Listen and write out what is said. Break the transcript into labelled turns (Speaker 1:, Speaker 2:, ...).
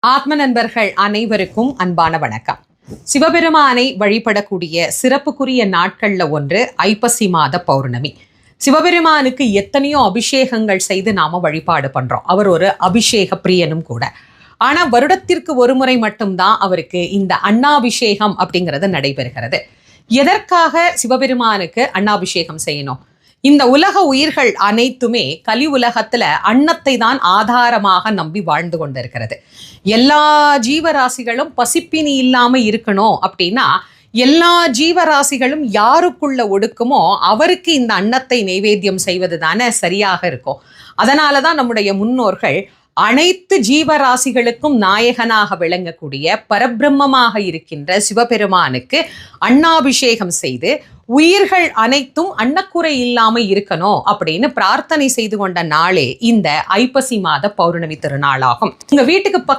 Speaker 1: ஆத்ம நண்பர்கள் அனைவருக்கும் அன்பான வணக்கம். சிவபெருமானை வழிபடக்கூடிய சிறப்புக்குரிய நாட்கள்ல ஒன்று ஐப்பசி மாத பௌர்ணமி. சிவபெருமானுக்கு எத்தனையோ அபிஷேகங்கள் செய்து நாம வழிபாடு பண்றோம். அவர் ஒரு அபிஷேக பிரியனும் கூட. ஆனா வருடத்திற்கு ஒரு முறை மட்டும்தான் அவருக்கு இந்த அன்னாபிஷேகம் அப்படிங்கிறது நடைபெறுகிறது. எதற்காக சிவபெருமானுக்கு அன்னாபிஷேகம் செய்யணும்? இந்த உலக உயிர்கள் அனைத்துமே கலி உலகத்துல அன்னத்தை தான் ஆதாரமாக நம்பி வாழ்ந்து கொண்டிருக்கிறது. எல்லா ஜீவராசிகளும் பசிப்பினி இல்லாம இருக்கணும் அப்படின்னா எல்லா ஜீவராசிகளும் யாருக்குள்ள ஒடுக்குமோ அவருக்கு இந்த அன்னத்தை நைவேத்தியம் செய்வது தானே சரியாக இருக்கும். அதனாலதான் நம்முடைய முன்னோர்கள் அனைத்து ஜீவராசிகளுக்கும் நாயகனாக விளங்கக்கூடிய பரபிரம்மமாக இருக்கின்ற சிவபெருமானுக்கு அன்னாபிஷேகம் செய்து உயிர்கள் அனைத்தும் அன்னக்குறை இல்லாம இருக்கணும் அப்படின்னு பிரார்த்தனை செய்து கொண்ட நாளே இந்த ஐப்பசி மாத பௌர்ணமி திருநாளாகும். உங்க வீட்டுக்கு பக்கம்